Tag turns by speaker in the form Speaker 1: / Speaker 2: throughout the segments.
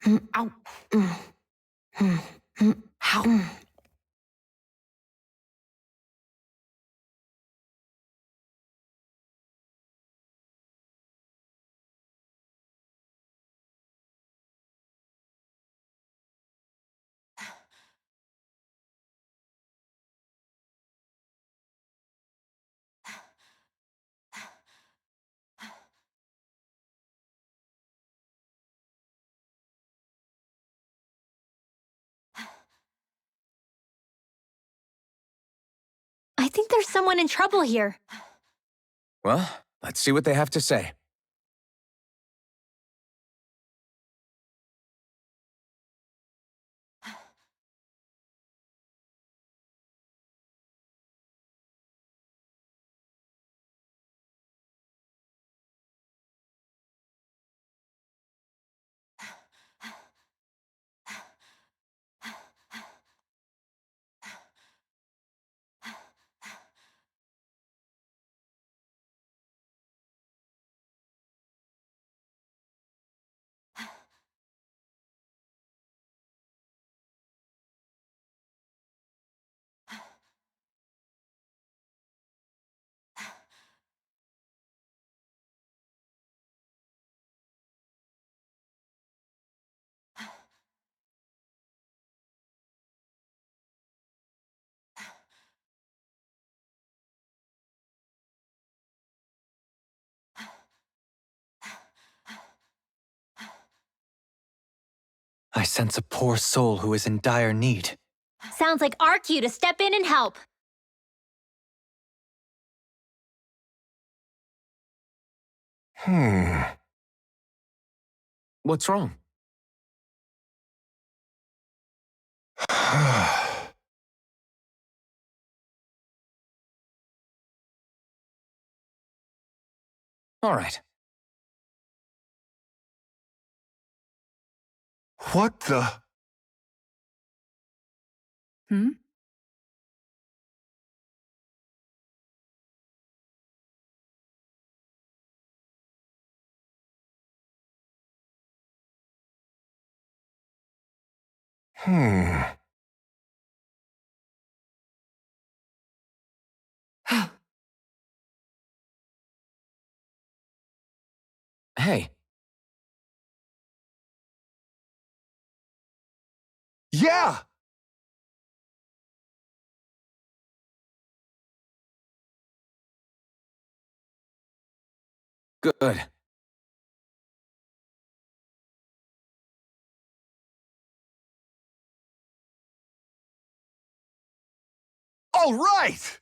Speaker 1: Ow. Ow.
Speaker 2: I think there's someone in trouble here.
Speaker 3: Well, let's see what they have to say. I sense a poor soul who is in dire need.
Speaker 2: Sounds like our cue to step in and help.
Speaker 3: What's wrong? All right.
Speaker 4: What the?
Speaker 3: Hey,
Speaker 4: Yeah!
Speaker 3: good.
Speaker 4: All right!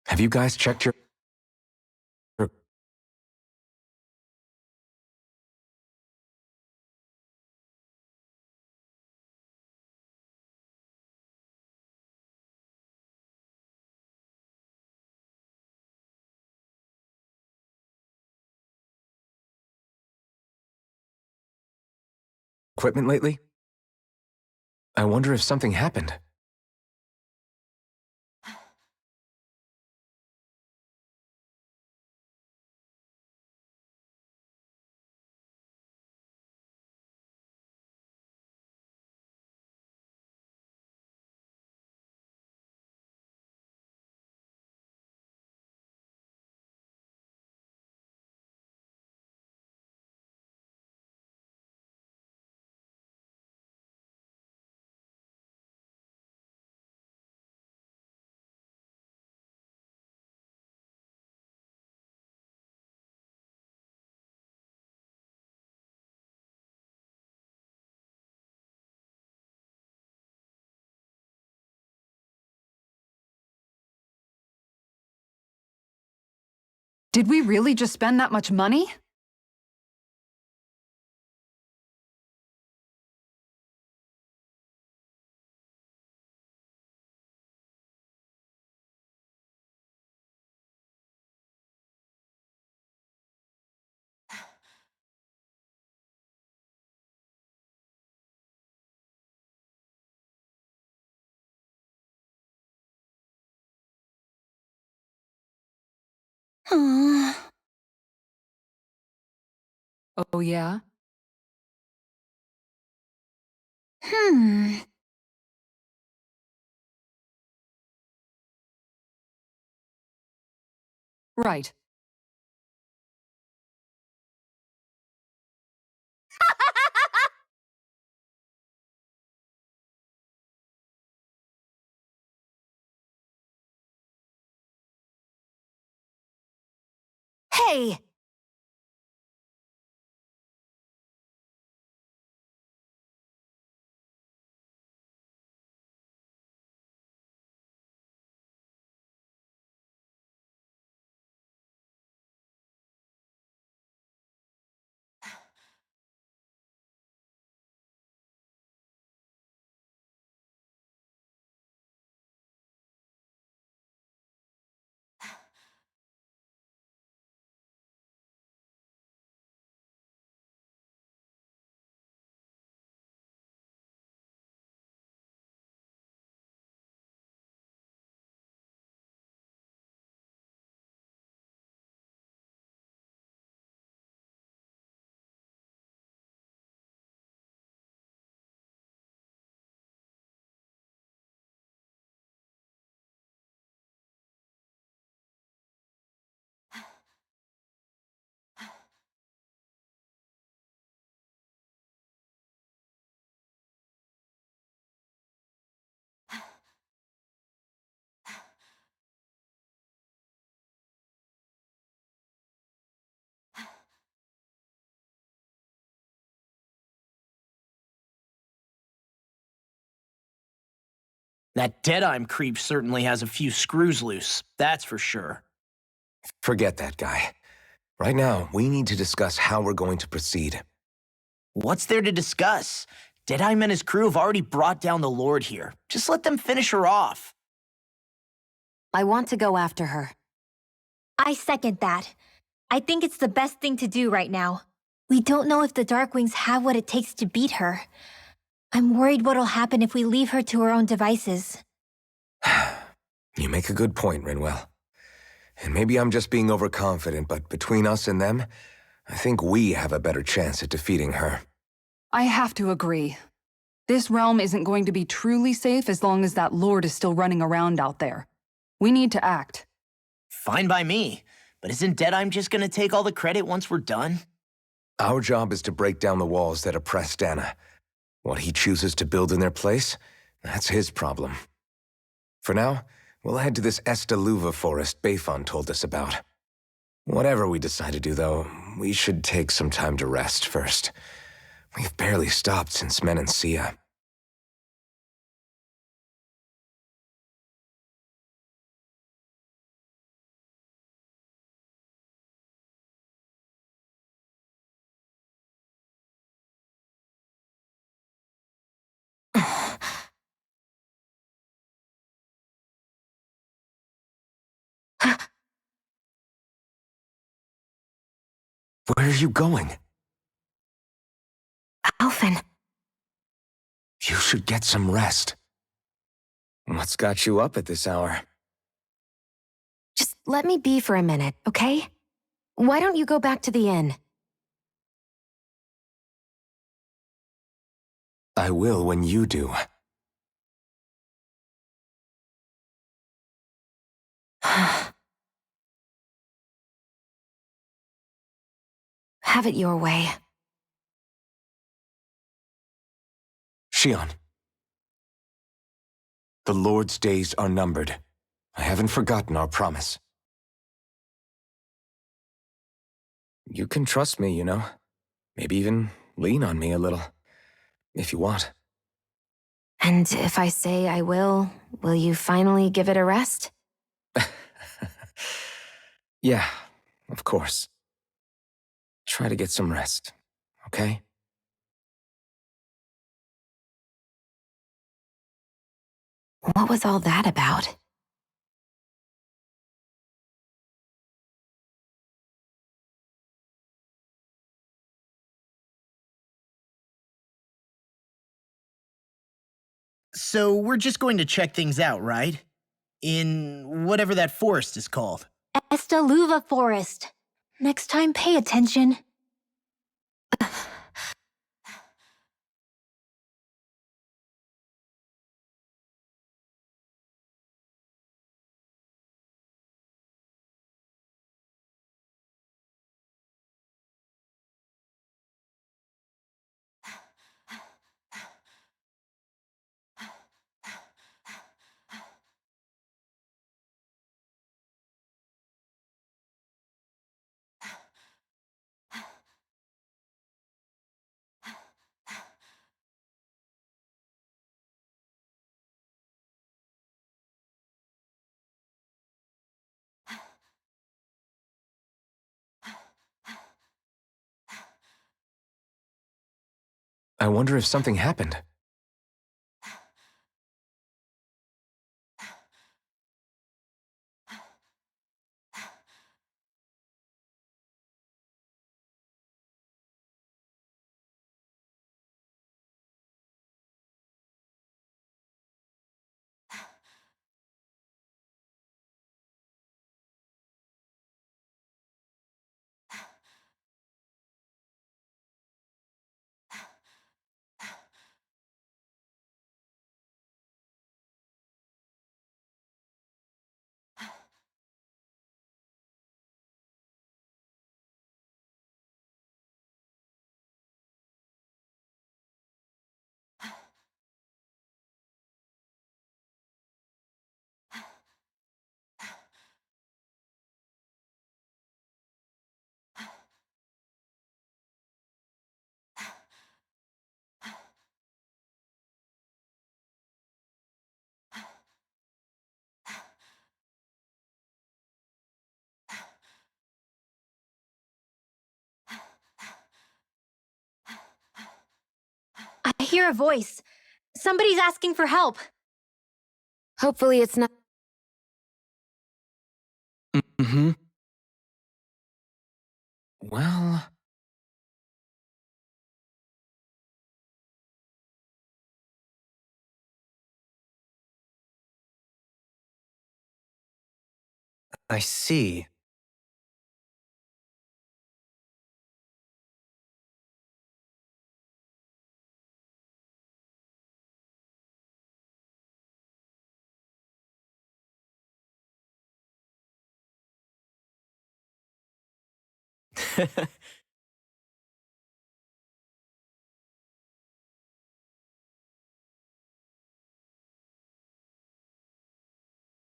Speaker 1: Have you guys checked your... equipment lately? I wonder if something happened.
Speaker 5: Did we really just spend that much money? Oh, yeah? Right.
Speaker 2: Hey!
Speaker 6: That Deadeye creep certainly has a few screws loose, that's for sure.
Speaker 1: Forget that guy. Right now, we need to discuss how we're going to proceed.
Speaker 6: What's there to discuss? Deadeye and his crew have already brought down the Lord here. Just let them finish her off.
Speaker 7: I want to go after her.
Speaker 2: I second that. I think it's the best thing to do right now. We don't know if the Darkwings have what it takes to beat her. I'm worried what'll happen if we leave her to her own devices.
Speaker 1: You make a good point, Rinwell. And maybe I'm just being overconfident, but between us and them, I think we have a better chance at defeating her.
Speaker 5: I have to agree. This realm isn't going to be truly safe as long as that Lord is still running around out there. We need to act.
Speaker 6: Fine by me. But isn't Deadeye just gonna take all the credit once we're done?
Speaker 1: Our job is to break down the walls that oppress Dana. What he chooses to build in their place, that's his problem. For now, we'll head to this Estaluva forest Bayfon told us about. Whatever we decide to do, though, we should take some time to rest first. We've barely stopped since Menancia. Where are you going?
Speaker 7: Alphen,
Speaker 1: You should get some rest. What's got you up at this hour?
Speaker 7: just let me be for a minute, okay? Why don't you go back to the inn?
Speaker 1: I will when you do.
Speaker 7: Have it your way.
Speaker 1: Shion. The Lord's days are numbered. I haven't forgotten our promise. You can trust me, you know. Maybe even lean on me a little. If you want.
Speaker 7: And if I say I will you finally give it a rest?
Speaker 1: Yeah, of course. Try to get some rest, okay?
Speaker 7: What was all that about?
Speaker 6: So we're just going to check things out, right? In whatever that forest is called.
Speaker 2: Estaluva Forest. Next time, pay attention.
Speaker 1: I wonder if something happened.
Speaker 2: I hear a voice. Somebody's asking for help.
Speaker 7: Hopefully it's not.
Speaker 1: Mm-hmm. Well...
Speaker 3: I see.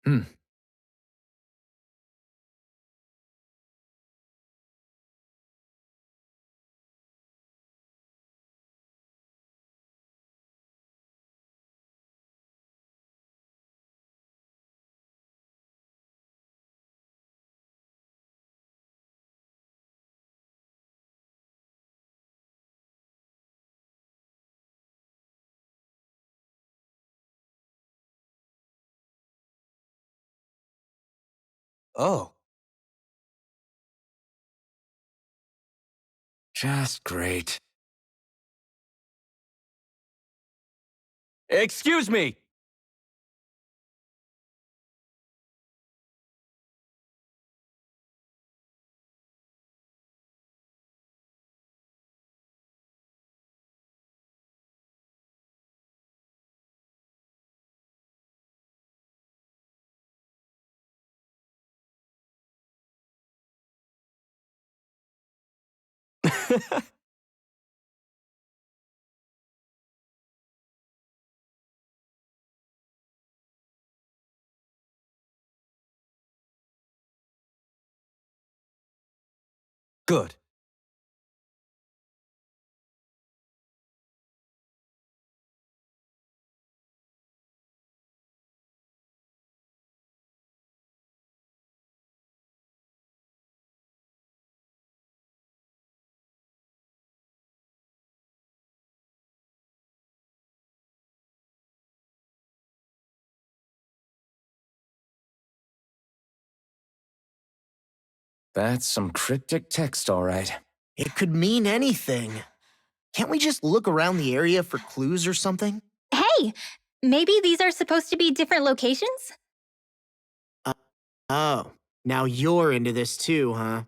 Speaker 1: Hmm.
Speaker 3: Oh.
Speaker 1: Just great.
Speaker 8: Excuse me! Good.
Speaker 1: That's some cryptic text, all right.
Speaker 6: It could mean anything. Can't we just look around the area for clues or something?
Speaker 2: Hey, maybe these are supposed to be different locations?
Speaker 6: Oh, now you're into this too, huh?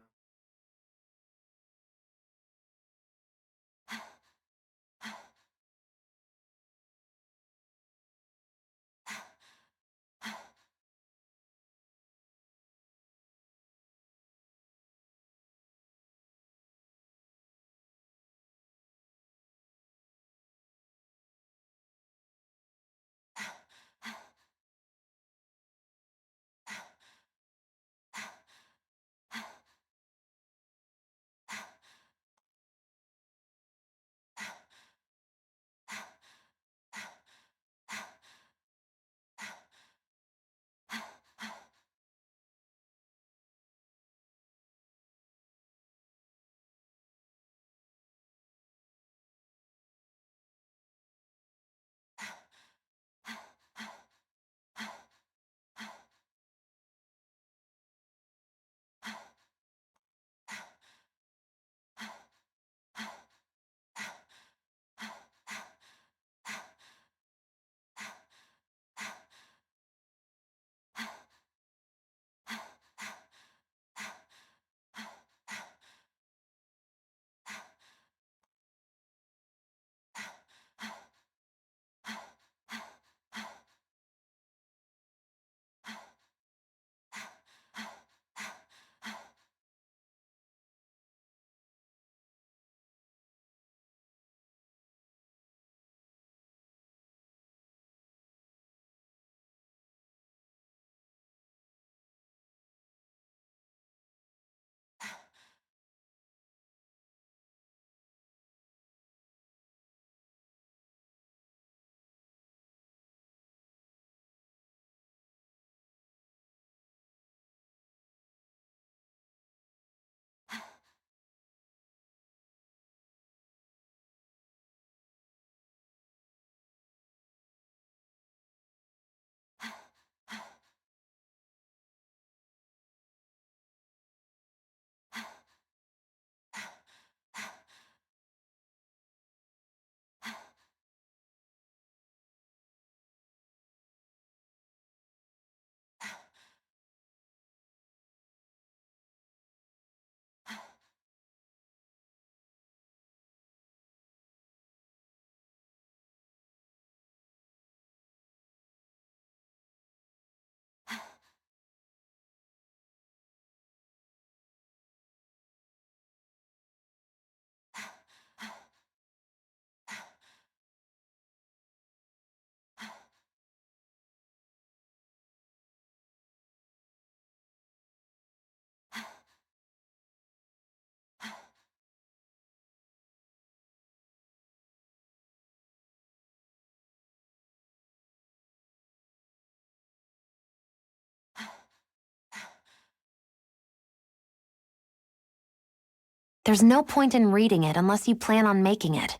Speaker 7: There's no point in reading it unless you plan on making it.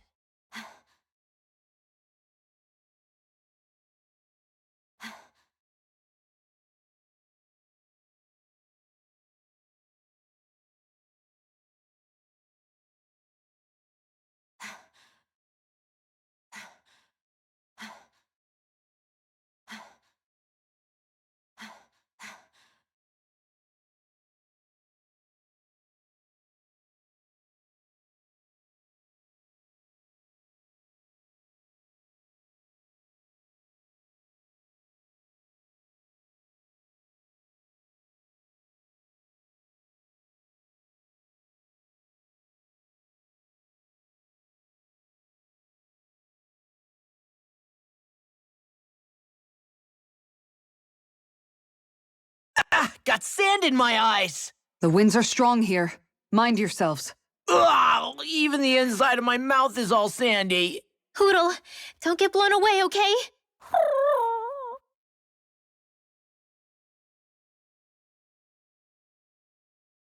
Speaker 6: got sand in my eyes!
Speaker 5: The winds are strong here. Mind yourselves.
Speaker 6: Ugh, even the inside of my mouth is all sandy.
Speaker 2: Hoodle, don't get blown away, okay?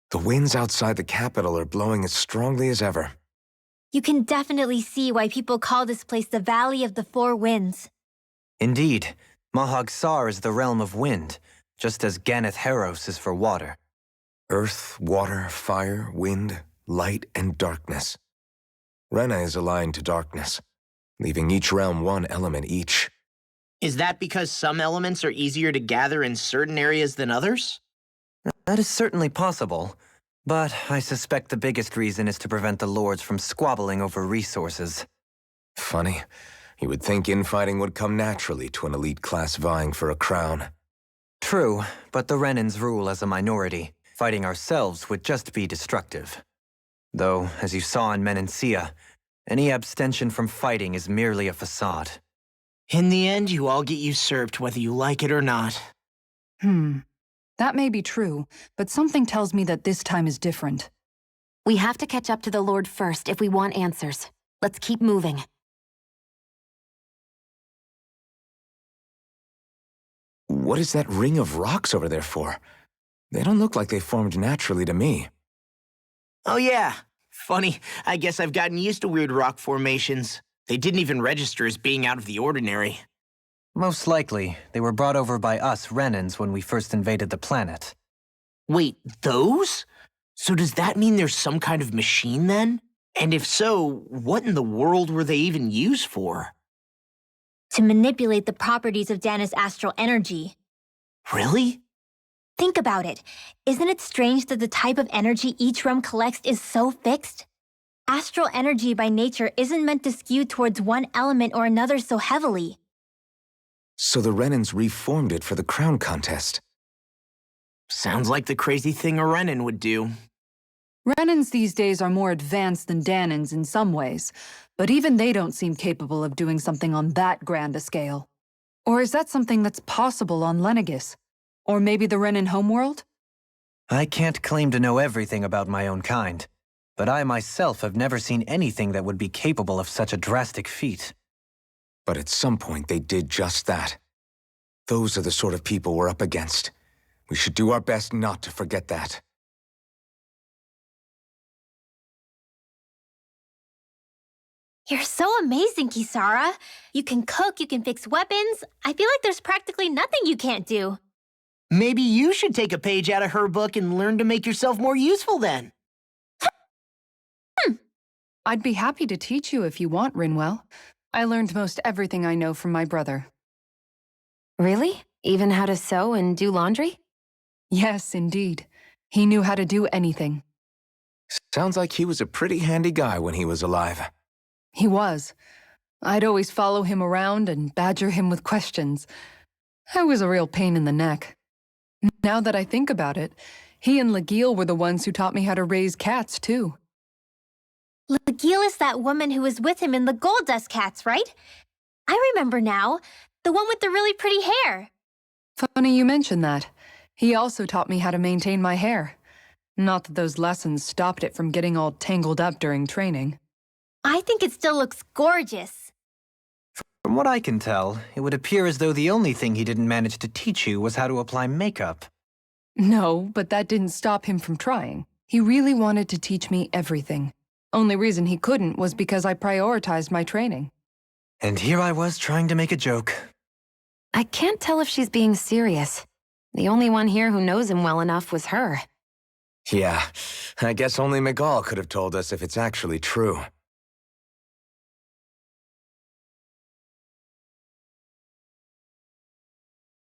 Speaker 1: The winds outside the capital are blowing as strongly as ever.
Speaker 2: You can definitely see why people call this place the Valley of the Four Winds.
Speaker 3: Indeed, Mahag Sar is the realm of wind, just as Ganeth Heros is for water.
Speaker 1: Earth, water, fire, wind, light, and darkness. Rena is aligned to darkness, leaving each realm one element each.
Speaker 6: Is that because some elements are easier to gather in certain areas than others?
Speaker 3: That is certainly possible, but I suspect the biggest reason is to prevent the lords from squabbling over resources.
Speaker 1: Funny, you would think infighting would come naturally to an elite class vying for a crown.
Speaker 3: True, but the Renans rule as a minority. Fighting ourselves would just be destructive. Though, as you saw in Menancia, any abstention from fighting is merely a facade.
Speaker 6: In the end, you all get usurped whether you like it or not.
Speaker 5: That may be true, but something tells me that this time is different.
Speaker 7: We have to catch up to the Lord first if we want answers. Let's keep moving.
Speaker 1: What is that ring of rocks over there for? They don't look like they formed naturally to me.
Speaker 6: Oh yeah, funny. I guess I've gotten used to weird rock formations. They didn't even register as being out of the ordinary.
Speaker 3: Most likely, they were brought over by us Renans when we first invaded the planet.
Speaker 6: Wait, those? So does that mean there's some kind of machine then? And if so, what in the world were they even used for?
Speaker 2: To manipulate the properties of Dana's astral energy.
Speaker 6: Really?
Speaker 2: Think about it. Isn't it strange that the type of energy each realm collects is so fixed? Astral energy by nature isn't meant to skew towards one element or another so heavily.
Speaker 1: So the Renans reformed it for the crown contest.
Speaker 6: Sounds like the crazy thing a Renan would do.
Speaker 5: Renans these days are more advanced than Danans in some ways, but even they don't seem capable of doing something on that grand a scale. Or is that something that's possible on Lenegis? Or maybe the Renan homeworld?
Speaker 3: I can't claim to know everything about my own kind, but I myself have never seen anything that would be capable of such a drastic feat.
Speaker 1: But at some point they did just that. Those are the sort of people we're up against. We should do our best not to forget that.
Speaker 2: You're so amazing, Kisara. You can cook, you can fix weapons. I feel like there's practically nothing you can't do.
Speaker 6: Maybe you should take a page out of her book and learn to make yourself more useful then.
Speaker 5: I'd be happy to teach you if you want, Rinwell. I learned most everything I know from my brother.
Speaker 7: Really? Even how to sew and do laundry?
Speaker 5: Yes, indeed. He knew how to do anything.
Speaker 1: Sounds like he was a pretty handy guy when he was alive.
Speaker 5: He was. I'd always follow him around and badger him with questions. I was a real pain in the neck. Now that I think about it, he and Legil were the ones who taught me how to raise cats, too.
Speaker 2: Legil is that woman who was with him in the Gold Dust Cats, right? I remember now. The one with the really pretty hair.
Speaker 5: Funny you mention that. He also taught me how to maintain my hair. Not that those lessons stopped it from getting all tangled up during training.
Speaker 2: I think it still looks gorgeous.
Speaker 3: From what I can tell, it would appear as though the only thing he didn't manage to teach you was how to apply makeup.
Speaker 5: No, but that didn't stop him from trying. He really wanted to teach me everything. Only reason he couldn't was because I prioritized my training.
Speaker 3: And here I was trying to make a joke.
Speaker 7: I can't tell if she's being serious. The only one here who knows him well enough was her.
Speaker 1: Yeah, I guess only Miguel could have told us if it's actually true.